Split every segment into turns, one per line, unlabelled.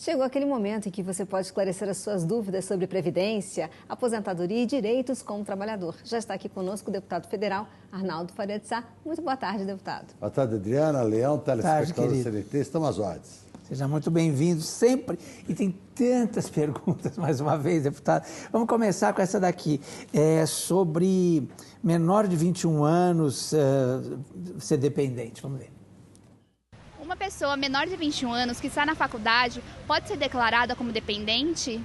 Chegou aquele momento em que você pode esclarecer as suas dúvidas sobre previdência, aposentadoria e direitos como trabalhador. Já está aqui conosco o deputado federal Arnaldo Faria de Sá. Muito boa tarde, deputado.
Boa tarde, Adriana, Leão, telespectador do CNT. Estamos às ordens.
Seja muito bem-vindo sempre. E tem tantas perguntas, mais uma vez, deputado. Vamos começar com essa daqui. Sobre menor de 21 anos ser dependente. Vamos ver.
Uma pessoa menor de 21 anos que está na faculdade pode ser declarada como dependente?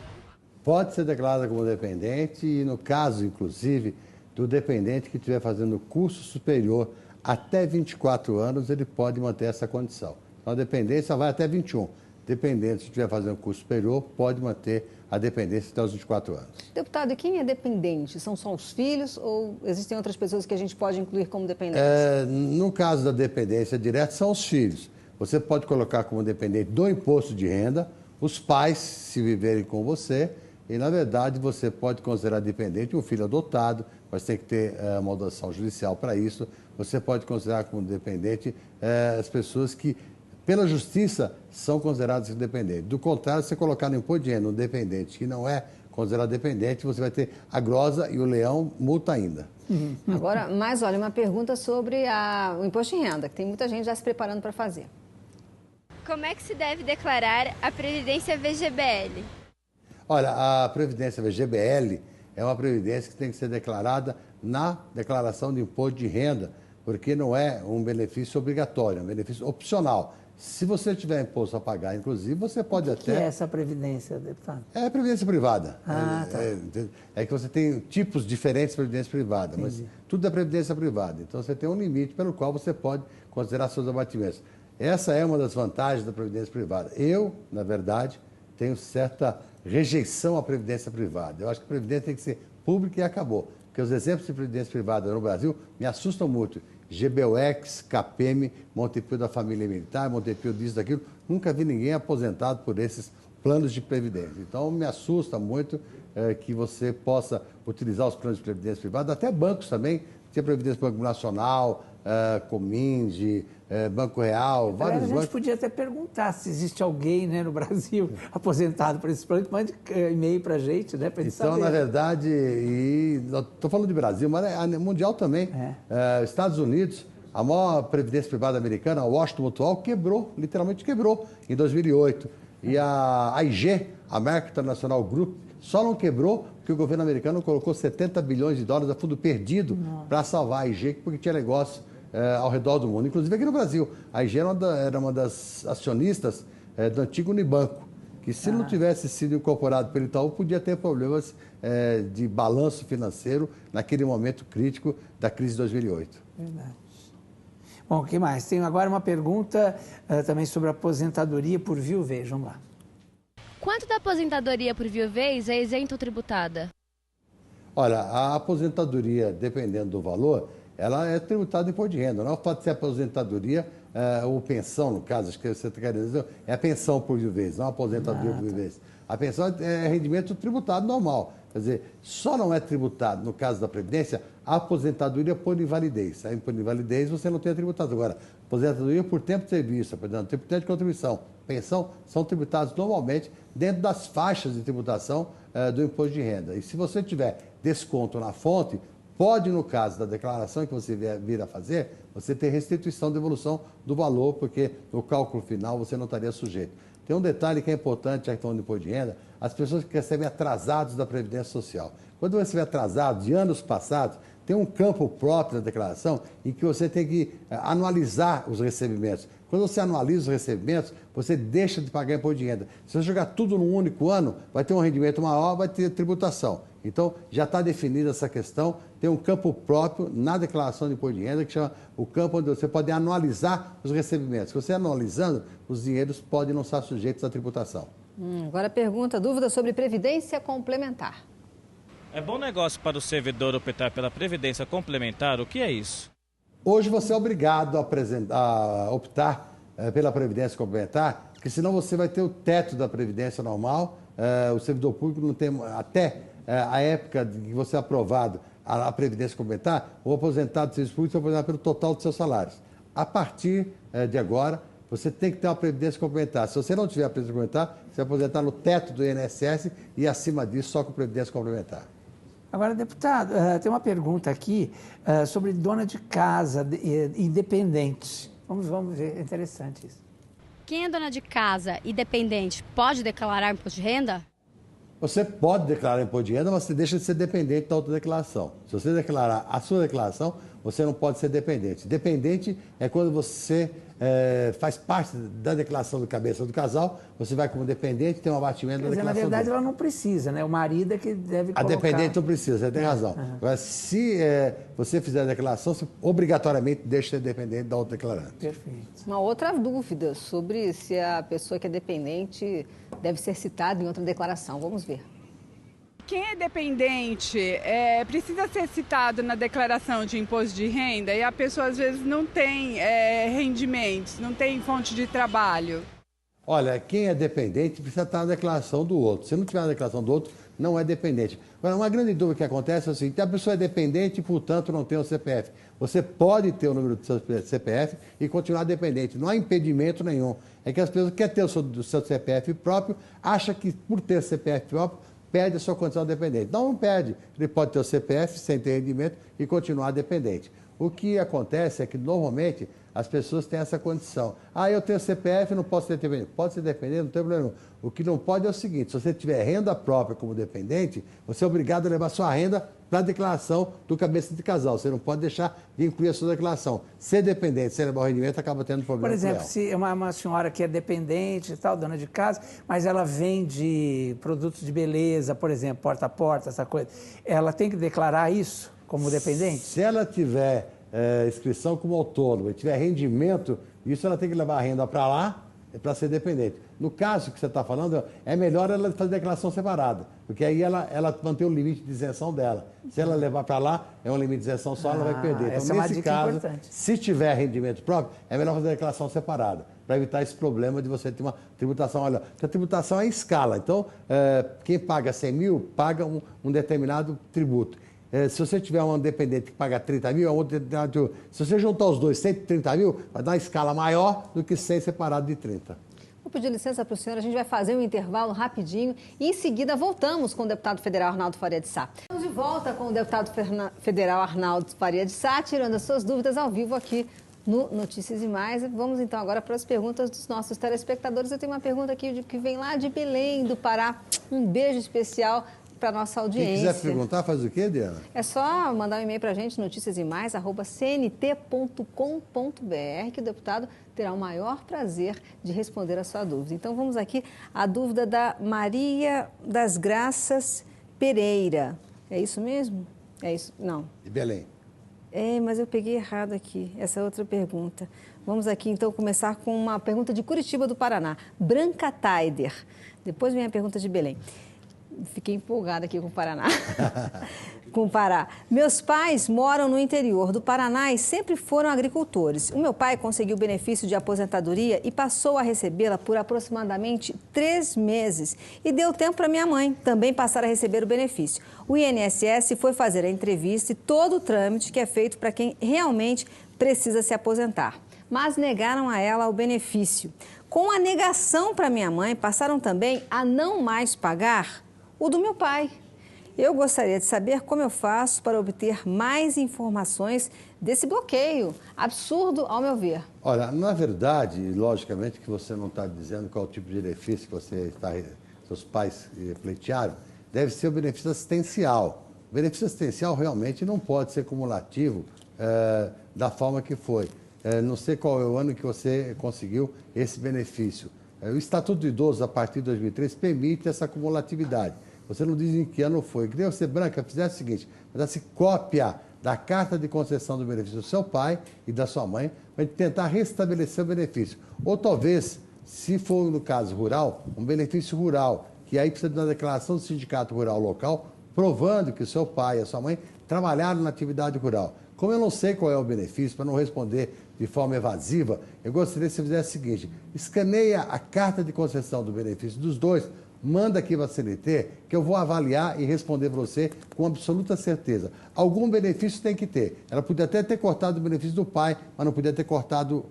Pode ser declarada como dependente e, no caso, inclusive, do dependente que estiver fazendo curso superior até 24 anos, ele pode manter essa condição. Então, a dependência vai até 21. Dependente, se estiver fazendo curso superior, pode manter a dependência até os 24 anos.
Deputado, e quem é dependente? São só os filhos ou existem outras pessoas que a gente pode incluir como dependentes?
No caso da dependência direta, são os filhos. Você pode colocar como dependente do imposto de renda os pais, se viverem com você, e, na verdade, você pode considerar dependente um filho adotado, mas tem que ter uma adoção judicial para isso. Você pode considerar como dependente as pessoas que, pela justiça, são consideradas dependentes. Do contrário, se você colocar no imposto de renda um dependente que não é considerado dependente, você vai ter a grosa e o leão multa ainda.
Agora, mas olha, uma pergunta sobre o imposto de renda, que tem muita gente já se preparando para fazer.
Como é que se deve declarar a Previdência VGBL?
Olha, a Previdência VGBL é uma previdência que tem que ser declarada na declaração de imposto de renda, porque não é um benefício obrigatório, é um benefício opcional. Se você tiver imposto a pagar, inclusive, você pode até...
O que é essa previdência, deputado?
É a previdência privada.
Tá.
É que você tem tipos diferentes de previdência privada, mas tudo é previdência privada. Então, você tem um limite pelo qual você pode considerar seus abatimentos. Essa é uma das vantagens da previdência privada. Eu, na verdade, tenho certa rejeição à previdência privada. Eu acho que a previdência tem que ser pública e acabou. Porque os exemplos de previdência privada no Brasil me assustam muito. GBUX, CAPEM, Montepio da Família Militar, Montepio disso, daquilo. Nunca vi ninguém aposentado por esses planos de previdência. Então, me assusta muito que você possa utilizar os planos de previdência privada, até bancos também. Tinha Previdência Banco Nacional, Cominge, Banco Real, vários bancos.
A gente podia até perguntar se existe alguém, né, no Brasil aposentado por esses planos. Mande e-mail para a gente, né, para a gente saber.
Então, na verdade, estou falando de Brasil, mas é mundial também. Estados Unidos, a maior previdência privada americana, a Washington Mutual, quebrou, literalmente quebrou, em 2008. E a AIG, American International Group, só não quebrou porque o governo americano colocou 70 bilhões de dólares a fundo perdido para salvar a AIG, porque tinha negócio ao redor do mundo, inclusive aqui no Brasil. A AIG era uma das acionistas do antigo Unibanco, que se não tivesse sido incorporado pelo Itaú, podia ter problemas de balanço financeiro naquele momento crítico da crise de 2008.
Verdade. Bom, o que mais? Tenho agora uma pergunta também sobre aposentadoria por viuvez. Vamos lá.
Quanto da aposentadoria por viuvez é isento tributada?
Olha, a aposentadoria, dependendo do valor, ela é tributada em imposto de renda. Não pode ser aposentadoria ou pensão, no caso, acho que você está querendo dizer, é a pensão por viuvez, não a aposentadoria por viuvez. A pensão é rendimento tributado normal. Quer dizer, só não é tributado, no caso da Previdência, a aposentadoria por invalidez. Aí, por invalidez, você não tem tributado. Agora, aposentadoria por tempo de serviço, por tempo de contribuição, pensão, são tributados normalmente dentro das faixas de tributação do imposto de renda. E se você tiver desconto na fonte, pode, no caso da declaração que você vir a fazer, você ter restituição, devolução do valor, porque no cálculo final você não estaria sujeito. Tem um detalhe que é importante, já que falando de imposto de renda, as pessoas que recebem atrasados da Previdência Social. Quando você recebe atrasado de anos passados, tem um campo próprio da declaração em que você tem que anualizar os recebimentos. Quando você analisa os recebimentos, você deixa de pagar imposto de renda. Se você jogar tudo num único ano, vai ter um rendimento maior, vai ter tributação. Então, já está definida essa questão, tem um campo próprio na declaração de imposto de renda, que chama o campo onde você pode anualizar os recebimentos. Se você anualizando, os dinheiros podem não estar sujeitos à tributação.
Agora pergunta, dúvida sobre previdência complementar.
É bom negócio para o servidor optar pela previdência complementar? O que é isso?
Hoje você é obrigado a optar pela previdência complementar, porque senão você vai ter o teto da previdência normal, o servidor público não tem, até a época de que você é aprovado a previdência complementar, o aposentado de serviço público é aposentado pelo total dos seus salários. A partir de agora, você tem que ter uma previdência complementar. Se você não tiver a previdência complementar, você vai aposentar no teto do INSS e acima disso só com previdência complementar.
Agora, deputado, tem uma pergunta aqui sobre dona de casa independente. Vamos ver, é interessante isso.
Quem é dona de casa e dependente pode declarar imposto de renda?
Você pode declarar imposto de renda, mas você deixa de ser dependente da autodeclaração. Se você declarar a sua declaração, você não pode ser dependente. Dependente é quando você faz parte da declaração do cabeça do casal, você vai como dependente, tem um abatimento da declaração.
Na verdade,
dele.
ela não precisa, né? O marido é que deve colocar...
A dependente não precisa, você tem razão. Agora, se você fizer a declaração, você obrigatoriamente deixa de ser dependente da autodeclarante.
Perfeito.
Uma outra dúvida sobre se a pessoa que é dependente deve ser citada em outra declaração. Vamos ver.
Quem é dependente precisa ser citado na declaração de imposto de renda e a pessoa às vezes não tem rendimentos, não tem fonte de trabalho.
Olha, quem é dependente precisa estar na declaração do outro. Se não tiver na declaração do outro, não é dependente. Agora, uma grande dúvida que acontece é o seguinte: a pessoa é dependente e, portanto, não tem o CPF. Você pode ter o número do seu CPF e continuar dependente. Não há impedimento nenhum. É que as pessoas querem ter o seu CPF próprio, acham que, por ter CPF próprio, perde a sua condição de dependente. Não perde. Ele pode ter o CPF sem ter rendimento e continuar dependente. O que acontece é que, normalmente, as pessoas têm essa condição. Eu tenho CPF, não posso ser dependente. Pode ser dependente, não tem problema nenhum. O que não pode é o seguinte: se você tiver renda própria como dependente, você é obrigado a levar sua renda para a declaração do cabeça de casal. Você não pode deixar de incluir a sua declaração. Ser dependente, sem levar o rendimento, acaba tendo problema.
Por exemplo, se uma senhora que é dependente e tal, dona de casa, mas ela vende produtos de beleza, por exemplo, porta a porta, essa coisa, ela tem que declarar isso como dependente?
Se ela tiver inscrição como autônoma e tiver rendimento, isso ela tem que levar a renda para lá para ser dependente. No caso que você está falando, é melhor ela fazer declaração separada, porque aí ela mantém o limite de isenção dela. Se ela levar para lá, é um limite de isenção só, ela vai perder. Então, nesse caso, se tiver rendimento próprio, é melhor fazer declaração separada, para evitar esse problema de você ter uma tributação. Olha, a tributação é em escala, então quem paga 100 mil, paga um determinado tributo. Se você tiver um dependente que paga 30 mil, se você juntar os dois, 130 mil, vai dar uma escala maior do que 100 separado de 30.
Vou pedir licença para o senhor, a gente vai fazer um intervalo rapidinho e em seguida voltamos com o deputado federal Arnaldo Faria de Sá. Estamos de volta com o deputado federal Arnaldo Faria de Sá, tirando as suas dúvidas ao vivo aqui no Notícias e Mais. Vamos então agora para as perguntas dos nossos telespectadores. Eu tenho uma pergunta aqui que vem lá de Belém, do Pará. Um beijo especial para nossa audiência.
Quem quiser perguntar, faz o quê, Diana?
É só mandar um e-mail para a gente, noticiasemais@cnt.com.br, que o deputado terá o maior prazer de responder a sua dúvida. Então, vamos aqui à dúvida da Maria das Graças Pereira. É isso mesmo? É isso? Não.
De Belém.
Mas eu peguei errado aqui, essa outra pergunta. Vamos aqui, então, começar com uma pergunta de Curitiba do Paraná. Branca Taider. Depois vem a pergunta de Belém. Fiquei empolgada aqui com o Paraná. Com o Pará. Meus pais moram no interior do Paraná e sempre foram agricultores. O meu pai conseguiu o benefício de aposentadoria e passou a recebê-la por aproximadamente 3 meses. E deu tempo para minha mãe também passar a receber o benefício. O INSS foi fazer a entrevista e todo o trâmite que é feito para quem realmente precisa se aposentar. Mas negaram a ela o benefício. Com a negação para minha mãe, passaram também a não mais pagar o do meu pai. Eu gostaria de saber como eu faço para obter mais informações desse bloqueio absurdo, ao meu ver.
Olha, na verdade, logicamente que você não está dizendo qual o tipo de benefício que seus pais pleitearam, deve ser o benefício assistencial. O benefício assistencial realmente não pode ser cumulativo da forma que foi. Não sei qual é o ano que você conseguiu esse benefício. O Estatuto do Idoso, a partir de 2003, permite essa cumulatividade. Você não diz em que ano foi. Queria você, Branca, fizesse o seguinte: fizesse cópia da carta de concessão do benefício do seu pai e da sua mãe, para tentar restabelecer o benefício. Ou talvez, se for no caso rural, um benefício rural, que aí precisa de uma declaração do sindicato rural local, provando que o seu pai e a sua mãe trabalharam na atividade rural. Como eu não sei qual é o benefício, para não responder de forma evasiva, eu gostaria que você fizesse o seguinte: escaneia a carta de concessão do benefício dos dois, manda aqui para a CNT que eu vou avaliar e responder para você com absoluta certeza. Algum benefício tem que ter. Ela podia até ter cortado o benefício do pai, mas não podia ter cortado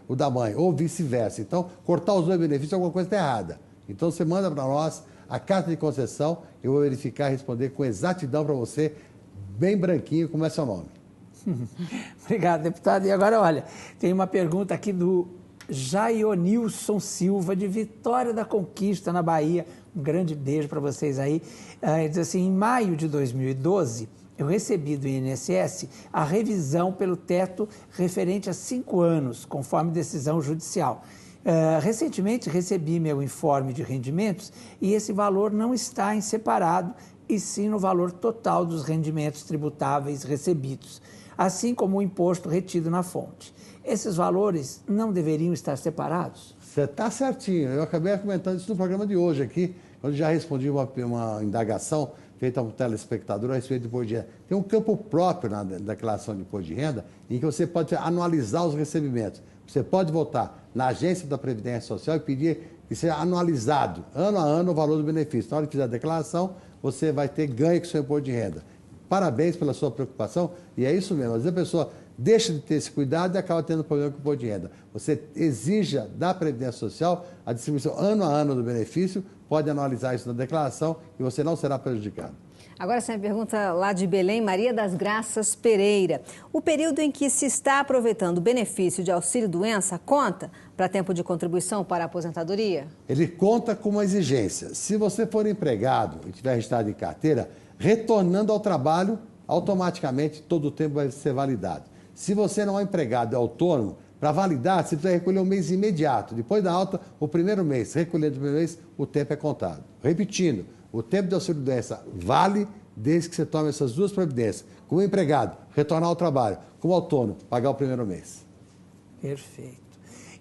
o da mãe, ou vice-versa. Então, cortar os dois benefícios, alguma coisa está errada. Então, você manda para nós a carta de concessão, eu vou verificar e responder com exatidão para você, bem branquinho, como é seu nome.
Obrigado, deputado. E agora, olha, tem uma pergunta aqui do Jaionilson Silva, de Vitória da Conquista, na Bahia. Um grande beijo para vocês aí. Ele diz assim, em maio de 2012, eu recebi do INSS a revisão pelo teto referente a 5 anos, conforme decisão judicial. Recentemente recebi meu informe de rendimentos e esse valor não está em separado, e sim no valor total dos rendimentos tributáveis recebidos, assim como o imposto retido na fonte. Esses valores não deveriam estar separados?
Você está certinho. Eu acabei comentando isso no programa de hoje aqui, quando já respondi uma indagação feita por telespectador a respeito de imposto de renda. Tem um campo próprio na declaração de imposto de renda em que você pode anualizar os recebimentos. Você pode voltar na agência da Previdência Social e pedir que seja anualizado, ano a ano, o valor do benefício. Na hora que fizer a declaração, você vai ter ganho com o seu imposto de renda. Parabéns pela sua preocupação, e é isso mesmo. Às vezes a pessoa deixa de ter esse cuidado e acaba tendo problema com o imposto de renda. Você exija da Previdência Social a distribuição ano a ano do benefício, pode anualizar isso na declaração e você não será prejudicado.
Agora, essa é a pergunta lá de Belém, Maria das Graças Pereira. O período em que se está aproveitando o benefício de auxílio-doença conta para tempo de contribuição para a aposentadoria?
Ele conta com uma exigência. Se você for empregado e tiver registrado em carteira, retornando ao trabalho, automaticamente todo o tempo vai ser validado. Se você não é empregado, é autônomo, para validar, você precisa recolher um mês imediato. Depois da alta, o primeiro mês. Recolhendo o primeiro mês, o tempo é contado. Repetindo, o tempo de auxílio-doença vale desde que você tome essas duas providências. Como empregado, retornar ao trabalho. Como autônomo, pagar o primeiro mês.
Perfeito.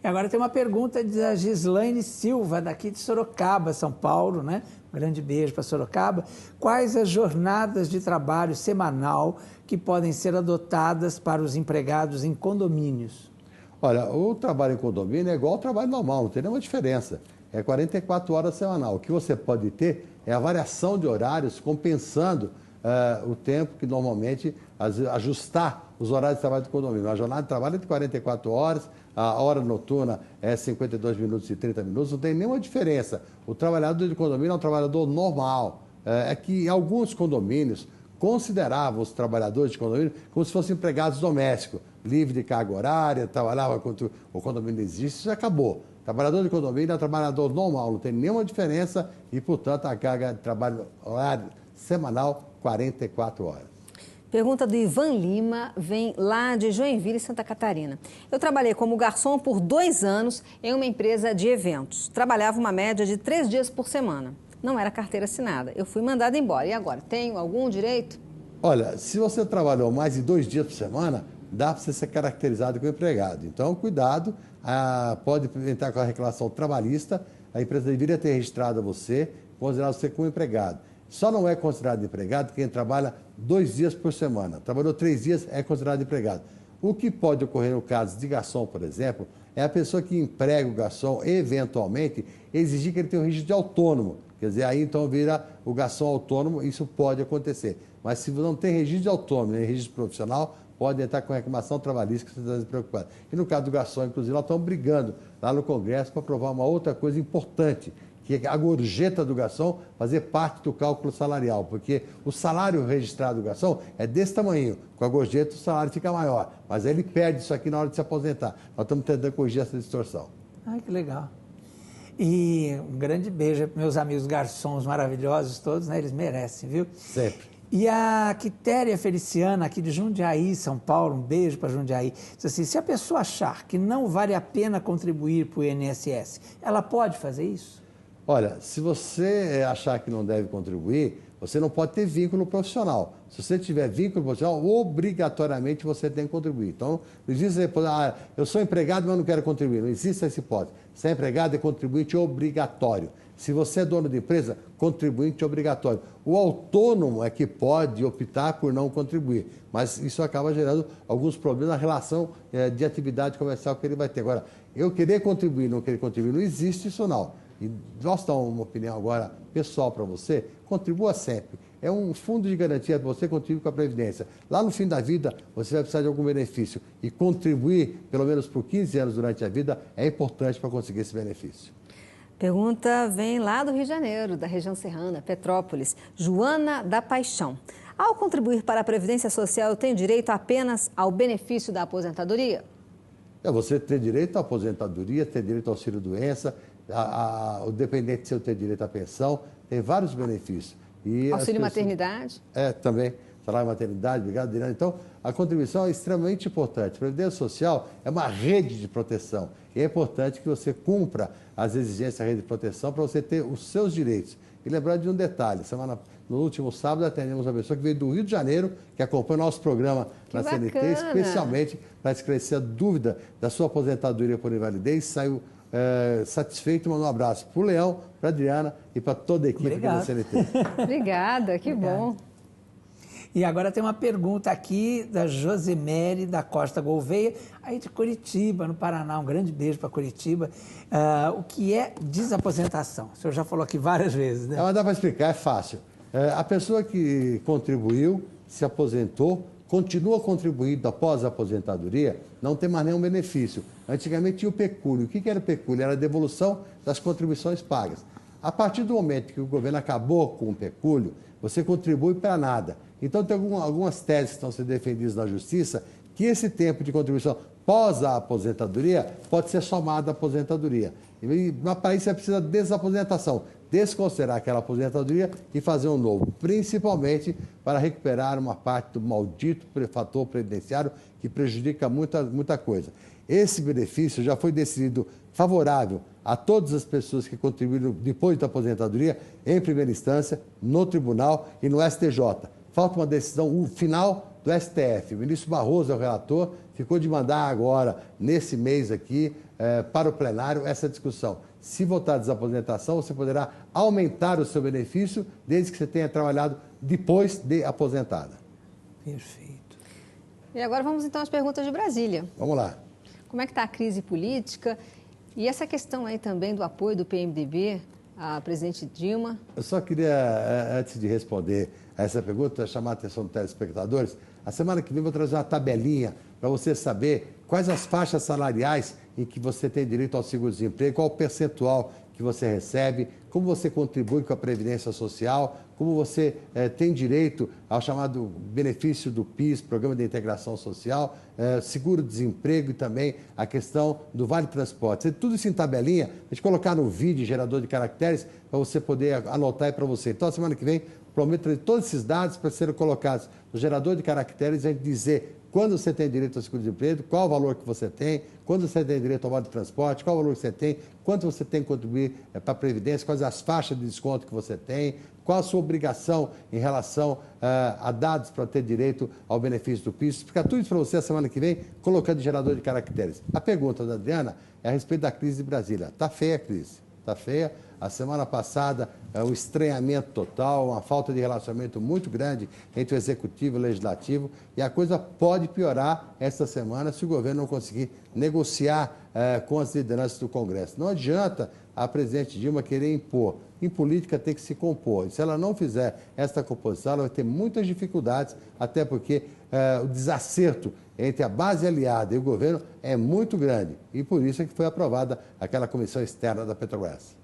E agora tem uma pergunta da Gislaine Silva, daqui de Sorocaba, São Paulo, né? Um grande beijo para Sorocaba. Quais as jornadas de trabalho semanal que podem ser adotadas para os empregados em condomínios?
Olha, o trabalho em condomínio é igual ao trabalho normal, não tem nenhuma diferença. É 44 horas semanal. O que você pode ter é a variação de horários compensando o tempo que normalmente ajustar os horários de trabalho do condomínio. A jornada de trabalho é de 44 horas, a hora noturna é 52 minutos e 30 minutos, não tem nenhuma diferença. O trabalhador de condomínio é um trabalhador normal. É que em alguns condomínios consideravam os trabalhadores de condomínio como se fossem empregados domésticos, livre de carga horária, trabalhava quando o condomínio existe, isso acabou. Trabalhador de condomínio é um trabalhador normal, não tem nenhuma diferença e, portanto, a carga de trabalho horário semanal, 44 horas.
Pergunta do Ivan Lima, vem lá de Joinville, Santa Catarina. Eu trabalhei como garçom por 2 anos em uma empresa de eventos. Trabalhava uma média de 3 dias por semana. Não era carteira assinada. Eu fui mandada embora. E agora, tenho algum direito?
Olha, se você trabalhou mais de 2 dias por semana, dá para você ser caracterizado como empregado. Então, cuidado, pode entrar com a reclamação trabalhista, a empresa deveria ter registrado você, considerado você como empregado. Só não é considerado empregado quem trabalha 2 dias por semana. Trabalhou 3 dias, é considerado empregado. O que pode ocorrer no caso de garçom, por exemplo, é a pessoa que emprega o garçom, eventualmente, exigir que ele tenha um registro de autônomo. Quer dizer, aí então vira o garçom autônomo, isso pode acontecer. Mas se não tem registro de autônomo, nem registro profissional, pode entrar com reclamação trabalhista, que você está despreocupado. E no caso do garçom, inclusive, nós estamos brigando lá no Congresso para aprovar uma outra coisa importante, que é a gorjeta do garçom fazer parte do cálculo salarial, porque o salário registrado do garçom é desse tamanho. Com a gorjeta o salário fica maior, mas aí ele perde isso aqui na hora de se aposentar. Nós estamos tentando corrigir essa distorção.
Ai, que legal. E um grande beijo para meus amigos garçons maravilhosos todos, né? Eles merecem, viu?
Sempre.
E a Quitéria Feliciana, aqui de Jundiaí, São Paulo, um beijo para Jundiaí, diz assim, se a pessoa achar que não vale a pena contribuir para o INSS, ela pode fazer isso?
Olha, se você achar que não deve contribuir, você não pode ter vínculo profissional. Se você tiver vínculo profissional, obrigatoriamente você tem que contribuir. Então, não existe eu sou empregado, mas não quero contribuir. Não existe essa hipótese. Se é empregado, é contribuinte obrigatório. Se você é dono de empresa, contribuinte obrigatório. O autônomo é que pode optar por não contribuir, mas isso acaba gerando alguns problemas na relação de atividade comercial que ele vai ter. Agora, Eu querer contribuir, não querer contribuir, não existe isso não. E posso dar uma opinião agora pessoal para você? Contribua sempre. É um fundo de garantia para você contribuir com a Previdência. Lá no fim da vida, você vai precisar de algum benefício. E contribuir, pelo menos por 15 anos durante a vida, é importante para conseguir esse benefício.
Pergunta vem lá do Rio de Janeiro, da região serrana, Petrópolis. Joana da Paixão. Ao contribuir para a Previdência Social, eu tenho direito apenas ao benefício da aposentadoria?
Você ter direito à aposentadoria, ter direito ao auxílio-doença, o dependente seu ter direito à pensão, tem vários benefícios. E
auxílio-maternidade?
Também. Salário-maternidade, obrigado, Adriana. Então, a contribuição é extremamente importante. A Previdência Social é uma rede de proteção. E é importante que você cumpra as exigências da rede de proteção para você ter os seus direitos. E lembrar de um detalhe, no último sábado atendemos uma pessoa que veio do Rio de Janeiro, que acompanha o nosso programa na CNT, especialmente para esclarecer a dúvida da sua aposentadoria por invalidez. Saiu satisfeito, mandou um abraço para o Leão, para a Adriana e para toda a equipe aqui da CNT.
Obrigada, que bom.
E agora tem uma pergunta aqui da Josemere da Costa Gouveia, aí de Curitiba, no Paraná. Um grande beijo para Curitiba. O que é desaposentação? O senhor já falou aqui várias vezes, né?
Mas dá para explicar, é fácil. A pessoa que contribuiu, se aposentou, continua contribuindo após a aposentadoria, não tem mais nenhum benefício. Antigamente tinha o pecúlio. O que era o pecúlio? Era a devolução das contribuições pagas. A partir do momento que o governo acabou com o pecúlio, você contribui para nada. Então, tem algumas teses que estão sendo defendidas na Justiça que esse tempo de contribuição pós a aposentadoria pode ser somado à aposentadoria. E para isso, você precisa de desaposentação, desconsiderar aquela aposentadoria e fazer um novo, principalmente para recuperar uma parte do maldito fator previdenciário que prejudica muita coisa. Esse benefício já foi decidido favorável a todas as pessoas que contribuíram depois da aposentadoria, em primeira instância, no tribunal e no STJ. Falta uma decisão final do STF. O ministro Barroso é o relator, ficou de mandar agora, nesse mês aqui, para o plenário, essa discussão. Se votar a desaposentação, você poderá aumentar o seu benefício, desde que você tenha trabalhado depois de aposentada.
Perfeito.
E agora vamos então às perguntas de Brasília.
Vamos lá.
Como é que está a crise política? E essa questão aí também do apoio do PMDB à presidente Dilma?
Eu só queria, antes de responder a essa pergunta, chamar a atenção dos telespectadores. A semana que vem eu vou trazer uma tabelinha para você saber quais as faixas salariais em que você tem direito ao seguro-desemprego, qual o percentual que você recebe, como você contribui com a Previdência Social, como você tem direito ao chamado benefício do PIS, Programa de Integração Social, seguro-desemprego e também a questão do Vale Transporte. Tudo isso em tabelinha, a gente colocar no vídeo gerador de caracteres para você poder anotar aí para você. Então, a semana que vem, prometo trazer todos esses dados para serem colocados no gerador de caracteres e a gente dizer quando você tem direito ao seguro-desemprego, qual o valor que você tem, quando você tem direito ao vale de transporte, qual o valor que você tem, quanto você tem que contribuir para a Previdência, quais as faixas de desconto que você tem, qual a sua obrigação em relação a dados para ter direito ao benefício do PIS. Fica tudo isso para você a semana que vem, colocando em gerador de caracteres. A pergunta da Adriana é a respeito da crise de Brasília. Está feia a crise, está feia. A semana passada, um estranhamento total, uma falta de relacionamento muito grande entre o Executivo e o Legislativo, e a coisa pode piorar esta semana se o governo não conseguir negociar com as lideranças do Congresso. Não adianta a presidente Dilma querer impor. Em política tem que se compor. E se ela não fizer esta composição, ela vai ter muitas dificuldades, até porque o desacerto entre a base aliada e o governo é muito grande. E por isso é que foi aprovada aquela comissão externa da Petrobras.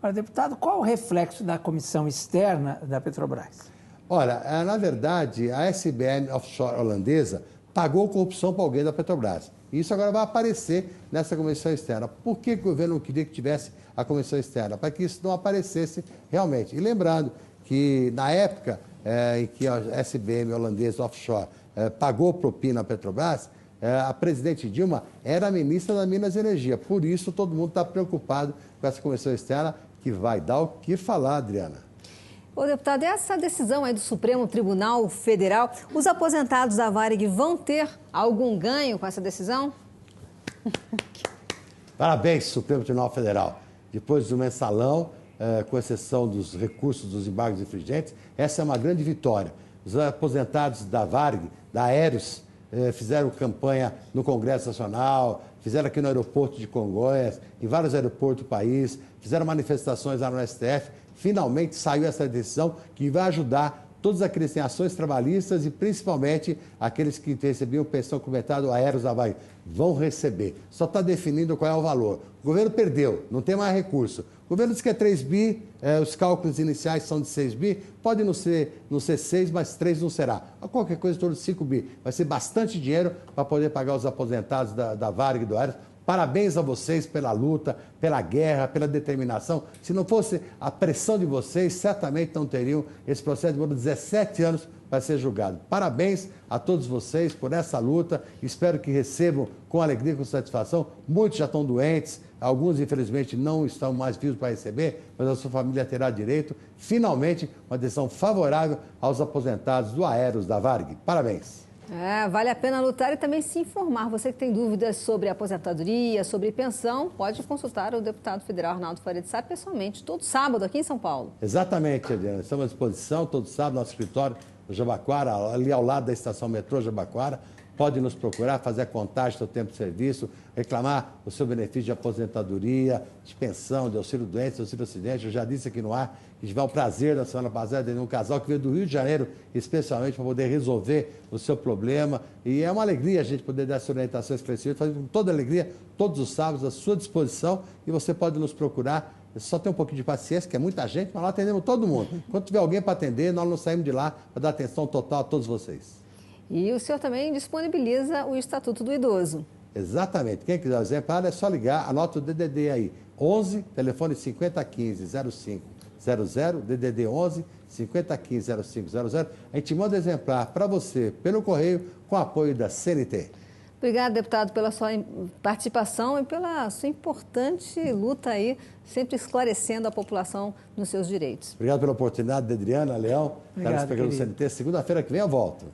Olha, deputado, qual o reflexo da comissão externa da Petrobras?
Olha, na verdade, a SBM Offshore holandesa pagou corrupção para alguém da Petrobras. E isso agora vai aparecer nessa comissão externa. Por que o governo não queria que tivesse a comissão externa? Para que isso não aparecesse realmente. E lembrando que, na época em que a SBM holandesa Offshore pagou propina à Petrobras, a presidente Dilma era a ministra da Minas e Energia. Por isso, todo mundo está preocupado com essa comissão externa, que vai dar o que falar, Adriana.
Ô, deputado, essa decisão aí do Supremo Tribunal Federal, os aposentados da Varig vão ter algum ganho com essa decisão?
Parabéns, Supremo Tribunal Federal. Depois do mensalão, com exceção dos recursos dos embargos infringentes, essa é uma grande vitória. Os aposentados da Varig, da Aeros, fizeram campanha no Congresso Nacional, fizeram aqui no aeroporto de Congonhas, em vários aeroportos do país, fizeram manifestações lá no STF. Finalmente saiu essa decisão que vai ajudar todos aqueles que têm ações trabalhistas e principalmente aqueles que recebiam pensão complementar do Aeros da Varig. Vão receber. Só está definindo qual é o valor. O governo perdeu, não tem mais recurso. O governo diz que é 3 bi, os cálculos iniciais são de 6 bi, pode não ser 6, mas 3 não será. Qualquer coisa em torno de 5 bi. Vai ser bastante dinheiro para poder pagar os aposentados da Varig e do Aeros. Parabéns a vocês pela luta, pela guerra, pela determinação. Se não fosse a pressão de vocês, certamente não teriam esse processo de 17 anos para ser julgado. Parabéns a todos vocês por essa luta. Espero que recebam com alegria e com satisfação. Muitos já estão doentes, alguns infelizmente não estão mais vivos para receber, mas a sua família terá direito. Finalmente, uma decisão favorável aos aposentados do Aeros da Varig. Parabéns.
Vale a pena lutar e também se informar. Você que tem dúvidas sobre aposentadoria, sobre pensão, pode consultar o deputado federal Arnaldo Faria de Sá pessoalmente, todo sábado aqui em São Paulo.
Exatamente, Adriana. Estamos à disposição, todo sábado, nosso escritório no Jabaquara, ali ao lado da estação metrô Jabaquara. Pode nos procurar, fazer a contagem do seu tempo de serviço, reclamar o seu benefício de aposentadoria, de pensão, de auxílio-doença, de auxílio-acidente. Eu já disse aqui no ar que tive o prazer, na semana passada, de um casal que veio do Rio de Janeiro, especialmente para poder resolver o seu problema. E é uma alegria a gente poder dar essa orientação esclarecida, fazer com toda alegria, todos os sábados, à sua disposição. E você pode nos procurar. Só tem um pouquinho de paciência, que é muita gente, mas nós atendemos todo mundo. Quando tiver alguém para atender, nós não saímos de lá para dar atenção total a todos vocês.
E o senhor também disponibiliza o Estatuto do Idoso.
Exatamente. Quem quiser o exemplar é só ligar, anota o DDD aí. 11, telefone 5015-0500, DDD 11, 5015-0500. A gente manda exemplar para você pelo correio com apoio da CNT.
Obrigada, deputado, pela sua participação e pela sua importante luta aí, sempre esclarecendo a população nos seus direitos.
Obrigado pela oportunidade, Adriana, Leão.
Obrigado,
Telespectador do CNT. Segunda-feira que vem eu volto.